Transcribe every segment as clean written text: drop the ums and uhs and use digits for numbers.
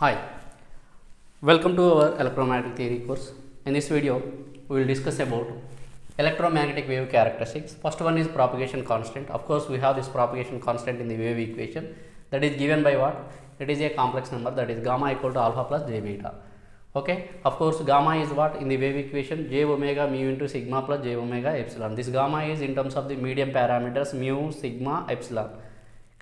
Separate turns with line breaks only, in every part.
Hi, welcome to our electromagnetic theory course. In this video, we will discuss about electromagnetic wave characteristics. First one is propagation constant. Of course, we have this propagation constant in the wave equation that is given by what? It is a complex number, that is gamma equal to alpha plus j beta. Okay, of course, gamma is what in the wave equation? J omega mu into sigma plus j omega epsilon. This gamma is in terms of the medium parameters mu, sigma, epsilon.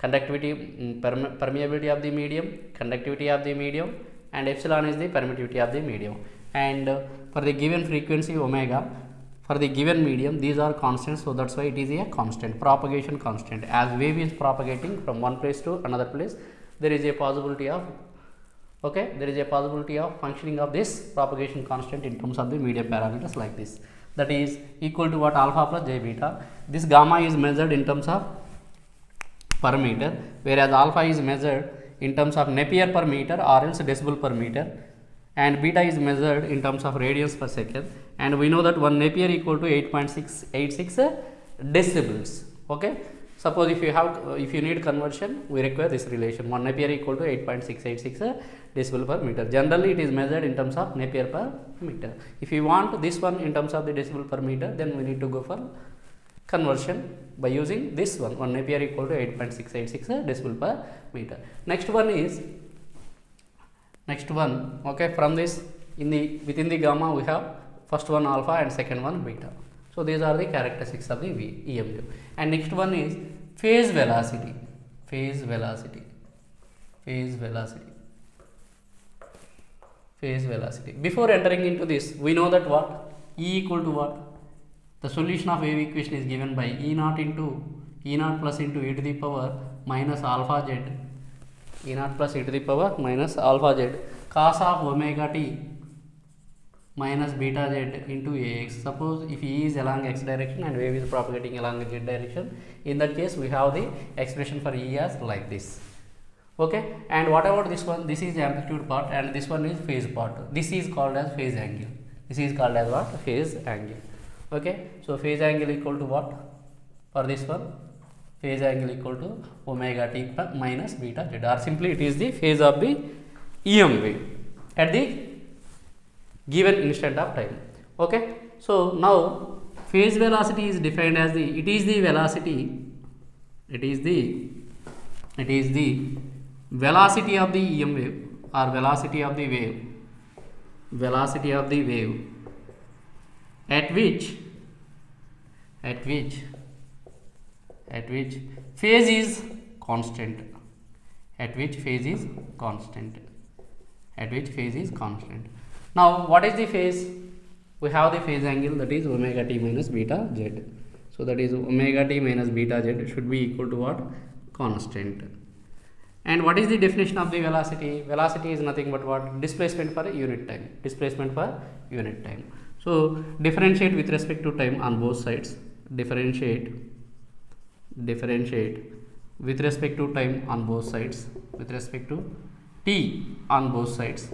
Conductivity, permeability of the medium, conductivity of the medium, and epsilon is the permittivity of the medium. And for the given frequency omega, for the given medium, these are constants, so that's why it is a constant, propagation constant. As wave is propagating from one place to another place, there is a possibility of functioning of this propagation constant in terms of the medium parameters like this. That is equal to what? Alpha plus j beta. This gamma is measured in terms of per meter, whereas alpha is measured in terms of Napier per meter or else decibel per meter, and beta is measured in terms of radians per second, and we know that 1 Napier equal to 8.686 decibels. Okay, suppose if you need conversion, we require this relation, 1 Napier equal to 8.686 decibel per meter. Generally it is measured in terms of Napier per meter. If you want this one in terms of the decibel per meter, then we need to go for conversion by using this one, 1 Napier equal to 8.686 decibel per meter. Next one, okay, from this within the gamma we have first one alpha and second one beta. So these are the characteristics of the EM wave. And next one is phase velocity. Before entering into this, we know that what? E equal to what? The solution of wave equation is given by E naught plus into e to the power minus alpha z, cos of omega t minus beta z into ax. Suppose if E is along x direction and wave is propagating along z direction, in that case we have the expression for E as like this. Okay, and what about this one? This is the amplitude part and this one is phase part. This is called as phase angle. This is called as what? Phase angle. Okay, so phase angle equal to what? For this one, phase angle equal to omega t minus beta z, or simply it is the phase of the EM wave at the given instant of time. Okay, so now phase velocity is defined as it is the velocity of the EM wave or velocity of the wave at which phase is constant. Now what is the phase? We have the phase angle, that is omega t minus beta z. So that is omega t minus beta z should be equal to what? Constant. And what is the definition of the velocity? Velocity is nothing but what? Displacement per unit time. So differentiate with respect to time on both sides. Differentiate with respect to time on both sides, with respect to t on both sides.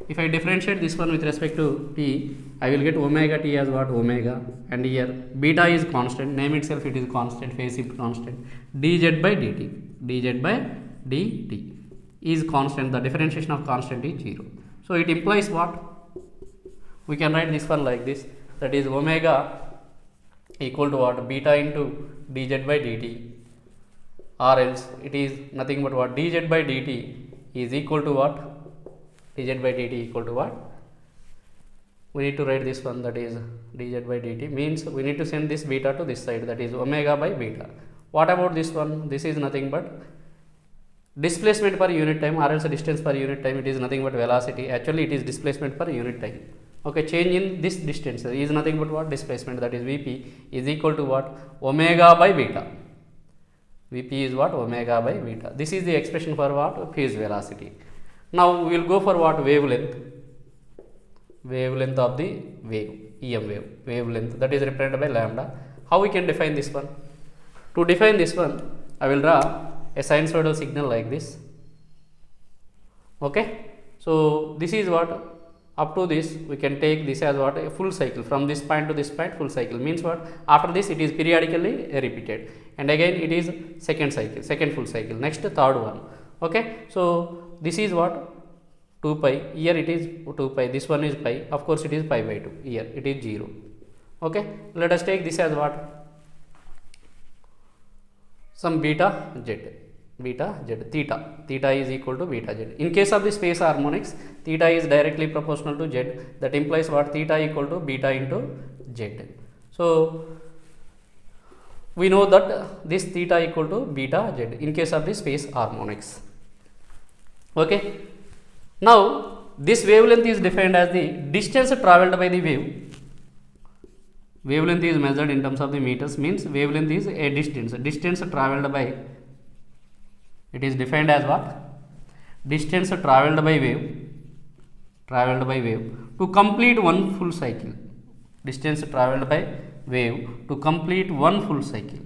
If I differentiate this one with respect to t, I will get omega t as what? Omega, and here beta is constant, name itself it is constant, phase is constant, dz by dt is constant, the differentiation of constant is 0. So it implies what? We can write this one like this, that is omega equal to what? Beta into dz by dt, or else it is nothing but what? Dz by dt is equal to what? Dz by dt equal to what? We need to write this one, that is dz by dt means we need to send this beta to this side, that is omega by beta. What about this one? This is nothing but displacement per unit time, or else distance per unit time. It is nothing but velocity. Actually it is displacement per unit time. Okay, change in this distance is nothing but what? Displacement, that is Vp is equal to what? Omega by beta. Vp is what? Omega by beta. This is the expression for what? Phase velocity. Now we will go for what? Wavelength of the wave, EM wave, wavelength, that is represented by lambda. How we can define this one? To define this one, I will draw a sinusoidal signal like this. Okay, so this is what? Up to this we can take this as what? A full cycle, from this point to this point, full cycle means what? After this it is periodically repeated, and again it is second full cycle, next third one. Okay, so this is what 2 pi, here it is 2 pi, this one is pi, of course it is pi by 2, here it is 0. Okay, let us take this as what, some beta z, theta is equal to beta z. In case of the space harmonics, theta is directly proportional to z, that implies what, theta equal to beta into z. So we know that this theta equal to beta z in case of the space harmonics. Okay, now this wavelength is defined as the distance traveled by the wave. Wavelength is measured in terms of the meters, means wavelength is a distance traveled by, it is defined as what, distance traveled by wave to complete one full cycle, distance traveled by wave to complete one full cycle,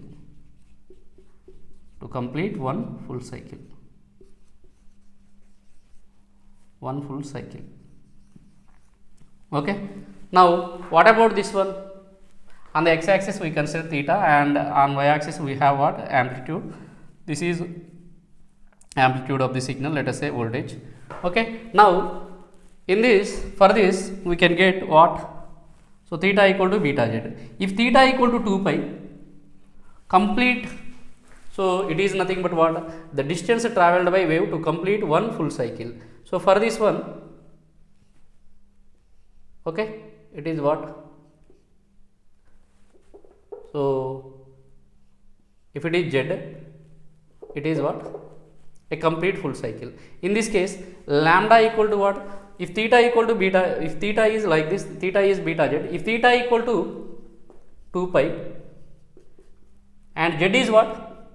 one full cycle. Okay, now what about this one? On the x axis we consider theta, and on y axis we have what, amplitude. This is amplitude of the signal, let us say voltage. Okay, now in this, for this we can get what, so theta equal to beta z. If theta equal to 2 pi, complete, so it is nothing but what, the distance traveled by wave to complete one full cycle. So for this one, okay, it is what, so if it is z, it is what, a complete full cycle. In this case, lambda equal to what, if theta equal to beta, if theta is like this, theta is beta z, if theta equal to 2 pi and z is what,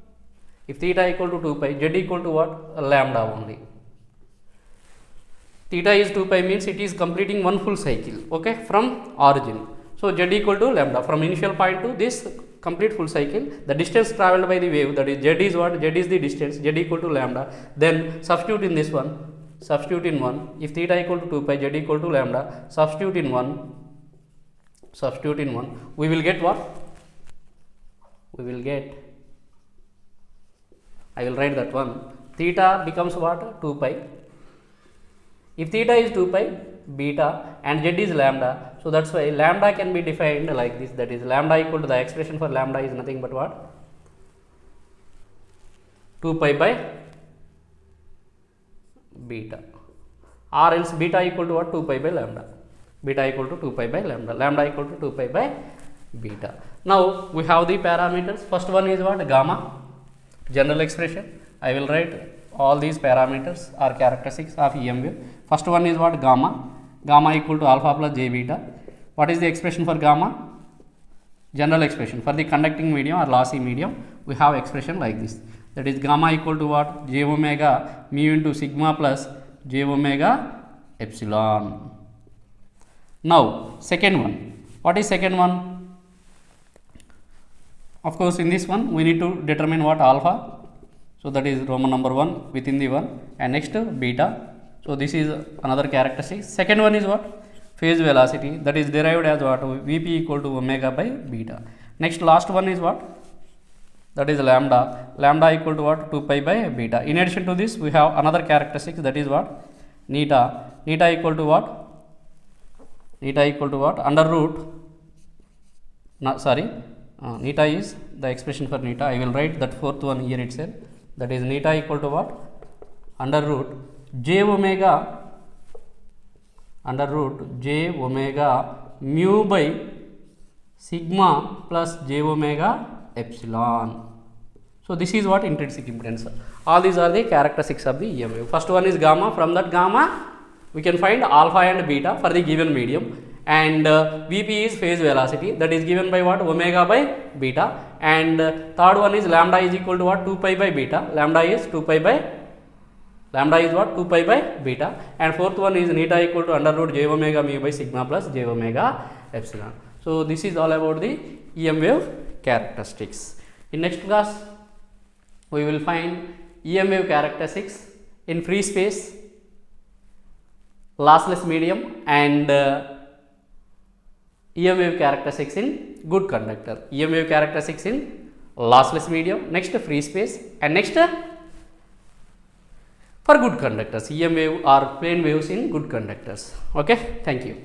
if theta equal to 2 pi, z equal to what, lambda only. Theta is 2 pi means it is completing one full cycle, okay, from origin. So z equal to lambda, from initial point to this complete full cycle, the distance traveled by the wave, that is z is what, z is the distance, z equal to lambda. Then substitute in this one, substitute in 1, if theta equal to 2 pi, z equal to lambda, substitute in 1, we will get what, we will get, I will write that one, theta becomes what, 2 pi, if theta is 2 pi, beta, and z is lambda, so that's why lambda can be defined like this, that is lambda equal to, the expression for lambda is nothing but what, 2 pi by beta, or else beta equal to what, 2 pi by lambda, beta equal to 2 pi by lambda, lambda equal to 2 pi by beta. Now we have the parameters. First one is what, gamma, general expression. I will write all these parameters or characteristics of EM wave. First one is what, gamma, gamma equal to alpha plus j beta. What is the expression for gamma? General expression. For the conducting medium or lossy medium, we have expression like this, that is gamma equal to what, j omega mu into sigma plus j omega epsilon. Now second one, what is second one? Of course in this one we need to determine what, alpha, so that is Roman number 1 within the 1, and next beta, so this is another characteristic. Second one is what, phase velocity, that is derived as what, Vp equal to omega by beta. Next last one is what, that is lambda, lambda equal to what, 2 pi by beta. In addition to this we have another characteristic, that is what, neta, neta equal to what, neta equal to what, under root, neta is the expression for neta, I will write that fourth one here itself, that is neta equal to what, under root j omega, under root j omega mu by sigma plus j omega epsilon. So this is what, intrinsic impedance. All these are the characteristics of the EM wave. First one is gamma, from that gamma we can find alpha and beta for the given medium, and Vp is phase velocity, that is given by what, omega by beta, and third one is lambda is equal to what, 2 pi by beta, lambda is 2 pi by, lambda is what, 2 pi by beta, and fourth one is neta equal to under root j omega mu by sigma plus j omega epsilon. So this is all about the EM wave characteristics. In next class we will find EM wave characteristics in free space, lossless medium, and EM wave characteristics in good conductor, EM wave characteristics in lossless medium, next free space, and next for good conductors, EM wave or plane waves in good conductors. Okay, thank you.